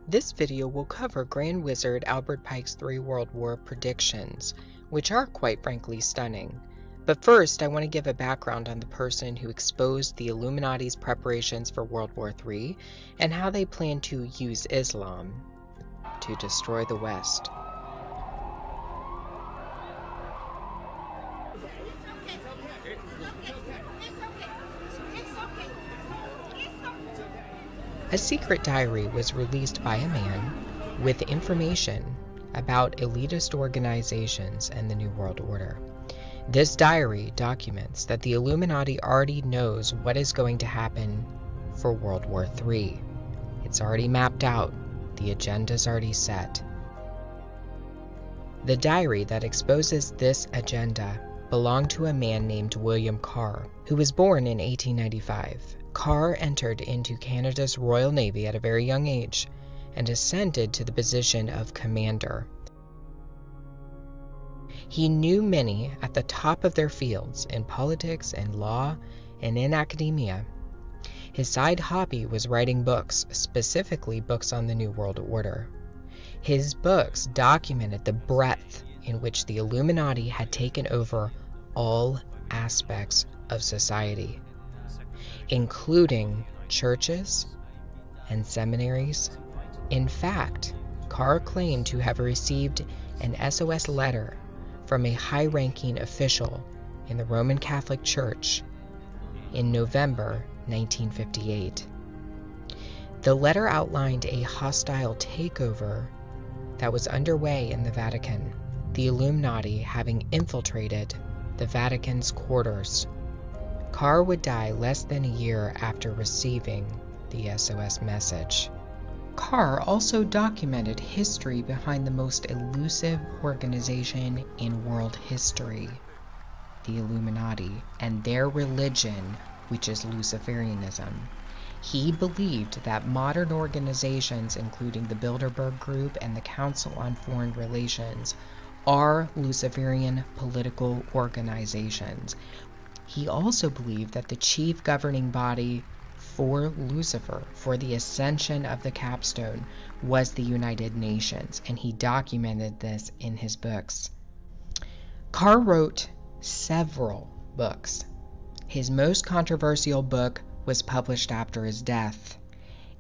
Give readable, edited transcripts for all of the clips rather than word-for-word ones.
This video will cover Grand Wizard Albert Pike's 3 World War predictions, which are quite frankly stunning. But first, I want to give a background on the person who exposed the Illuminati's preparations for World War III and how they plan to use Islam to destroy the West. A secret diary was released by a man with information about elitist organizations and the New World Order. This diary documents that the Illuminati already knows what is going to happen for World War III. It's already mapped out. The agenda's already set. The diary that exposes this agenda belonged to a man named William Carr, who was born in 1895. Carr entered into Canada's Royal Navy at a very young age and ascended to the position of commander. He knew many at the top of their fields in politics and law and in academia. His side hobby was writing books, specifically books on the New World Order. His books documented the breadth in which the Illuminati had taken over all aspects of society, including churches and seminaries. In fact, Carr claimed to have received an SOS letter from a high-ranking official in the Roman Catholic Church in November 1958. The letter outlined a hostile takeover that was underway in the Vatican, the Illuminati having infiltrated the Vatican's quarters. Carr would die less than a year after receiving the SOS message. Carr also documented history behind the most elusive organization in world history, the Illuminati, and their religion, which is Luciferianism. He believed that modern organizations, including the Bilderberg Group and the Council on Foreign Relations, are Luciferian political organizations. He also believed that the chief governing body for Lucifer, for the ascension of the capstone, was the United Nations, and he documented this in his books. Carr wrote several books. His most controversial book was published after his death.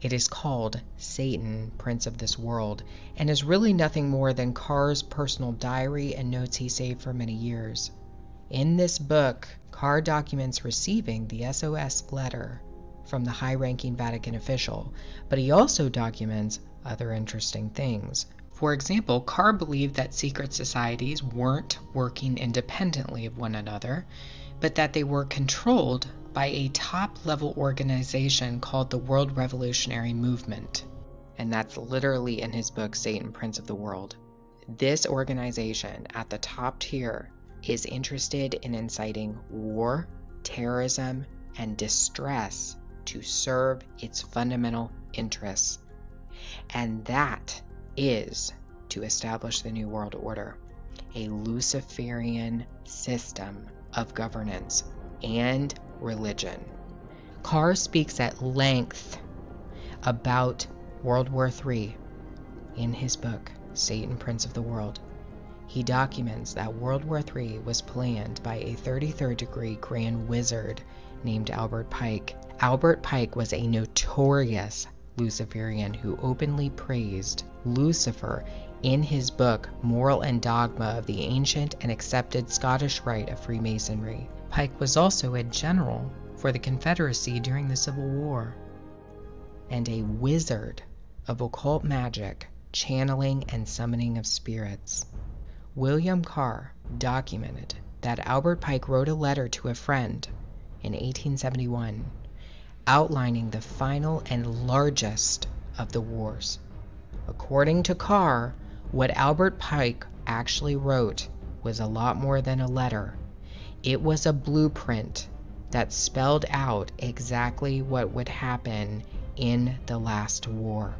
It is called Satan, Prince of this World, and is really nothing more than Carr's personal diary and notes he saved for many years. In this book, Carr documents receiving the SOS letter from the high-ranking Vatican official, but he also documents other interesting things. For example, Carr believed that secret societies weren't working independently of one another, but that they were controlled by a top-level organization called the World Revolutionary Movement. And that's literally in his book, Satan, Prince of the World. This organization at the top tier is interested in inciting war, terrorism, and distress to serve its fundamental interests. And that is to establish the New World Order, a Luciferian system of governance and religion. Carr speaks at length about World War III in his book, Satan, Prince of the World. He documents that World War III was planned by a 33rd degree Grand Wizard named Albert Pike. Albert Pike was a notorious Luciferian who openly praised Lucifer in his book Moral and Dogma of the Ancient and Accepted Scottish Rite of Freemasonry. Pike was also a general for the Confederacy during the Civil War and a wizard of occult magic, channeling and summoning of spirits. William Carr documented that Albert Pike wrote a letter to a friend in 1871 outlining the final and largest of the wars. According to Carr, what Albert Pike actually wrote was a lot more than a letter. It was a blueprint that spelled out exactly what would happen in the last war.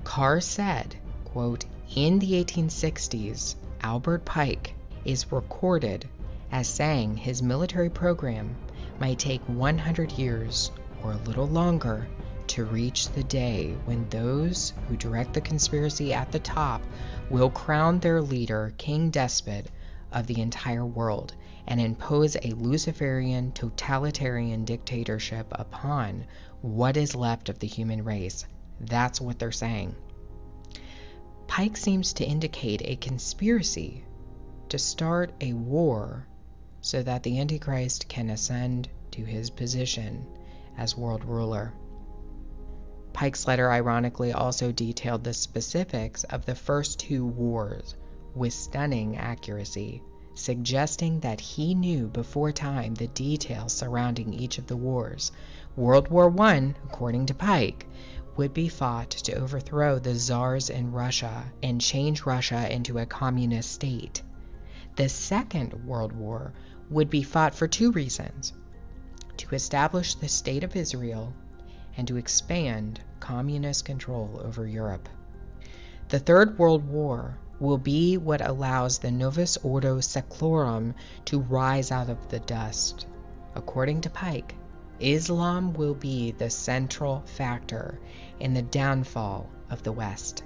Carr said, quote, "In the 1860s, Albert Pike is recorded as saying his military program might take 100 years or a little longer to reach the day when those who direct the conspiracy at the top will crown their leader king despot of the entire world and impose a Luciferian totalitarian dictatorship upon what is left of the human race. That's what they're saying. Pike seems to indicate a conspiracy to start a war so that the Antichrist can ascend to his position as world ruler. Pike's letter ironically also detailed the specifics of the first two wars with stunning accuracy, suggesting that he knew before time the details surrounding each of the wars. World War I, according to Pike, would be fought to overthrow the czars in Russia and change Russia into a communist state. The Second World War would be fought for two reasons: to establish the State of Israel and to expand communist control over Europe. The Third World War will be what allows the Novus Ordo Seclorum to rise out of the dust. According to Pike, Islam will be the central factor in the downfall of the West.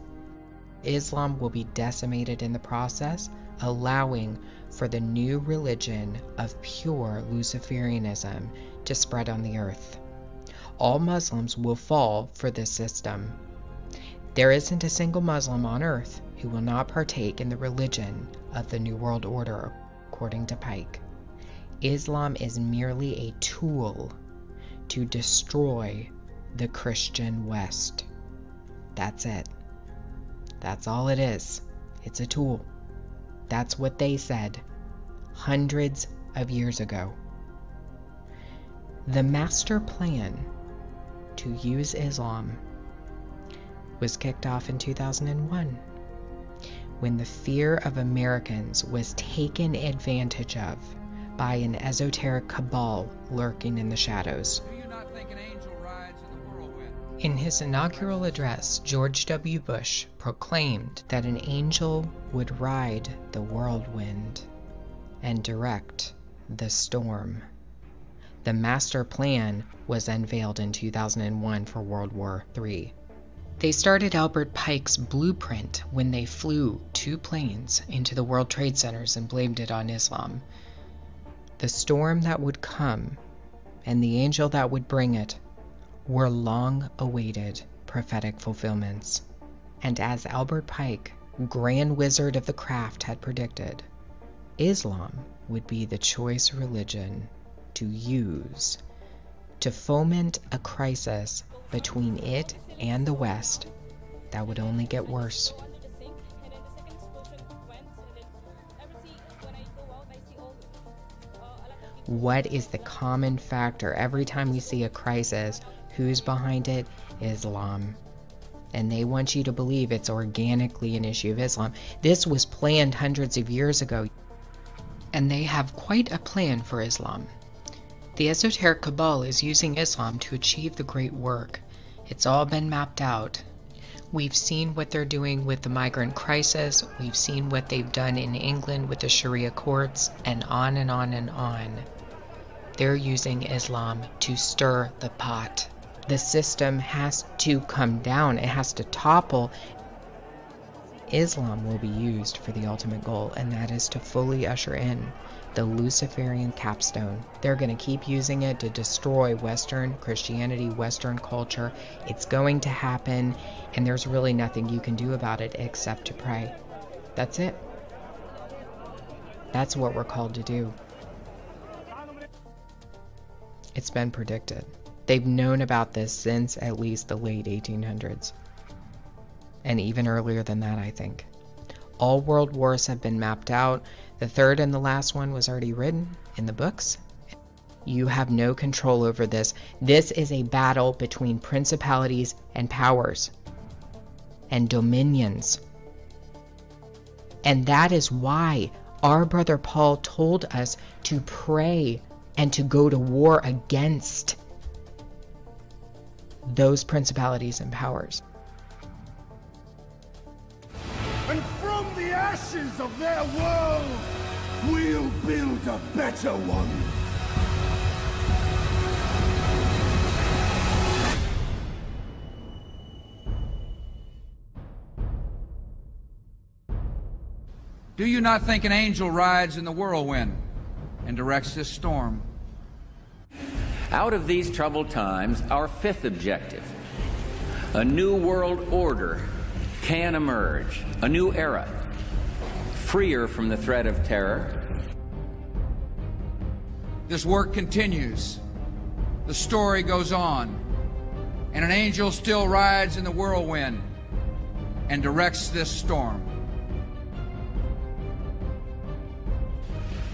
Islam will be decimated in the process, allowing for the new religion of pure Luciferianism to spread on the earth. All Muslims will fall for this system. There isn't a single Muslim on earth who will not partake in the religion of the New World Order, according to Pike. Islam is merely a tool to destroy the Christian West. That's it. That's all it is. It's a tool. That's what they said hundreds of years ago. The master plan to use Islam was kicked off in 2001 when the fear of Americans was taken advantage of by an esoteric cabal lurking in the shadows. In his inaugural address, George W. Bush proclaimed that an angel would ride the whirlwind and direct the storm. The master plan was unveiled in 2001 for World War III. They started Albert Pike's blueprint when they flew 2 planes into the World Trade Centers and blamed it on Islam. The storm that would come and the angel that would bring it were long-awaited prophetic fulfillments. And as Albert Pike, Grand Wizard of the craft, had predicted, Islam would be the choice religion to use to foment a crisis between it and the West that would only get worse. What is the common factor every time we see a crisis? Who's behind it? Islam. And they want you to believe it's organically an issue of Islam. This was planned hundreds of years ago, and they have quite a plan for Islam. The esoteric cabal is using Islam to achieve the great work. It's all been mapped out. We've seen what they're doing with the migrant crisis. We've seen what they've done in England with the Sharia courts, and on and on and on. They're using Islam to stir the pot. The system has to come down. It has to topple. Islam will be used for the ultimate goal, and that is to fully usher in the Luciferian capstone. They're going to keep using it to destroy Western Christianity, Western culture. It's going to happen, and there's really nothing you can do about it except to pray. That's it. That's what we're called to do. It's been predicted. They've known about this since at least the late 1800s. And even earlier than that, I think. All world wars have been mapped out. The third and the last one was already written in the books. You have no control over this. This is a battle between principalities and powers and dominions. And that is why our brother Paul told us to pray and to go to war against those principalities and powers. And from the ashes of their world, we'll build a better one. Do you not think an angel rides in the whirlwind and directs this storm? Out of these troubled times, our fifth objective, a new world order can emerge, a new era, freer from the threat of terror. This work continues. The story goes on. And an angel still rides in the whirlwind and directs this storm.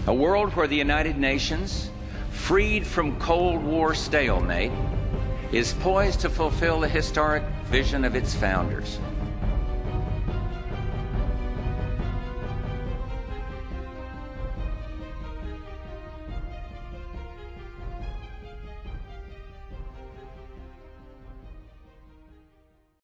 A world where the United Nations, freed from Cold War stalemate, is poised to fulfill the historic vision of its founders.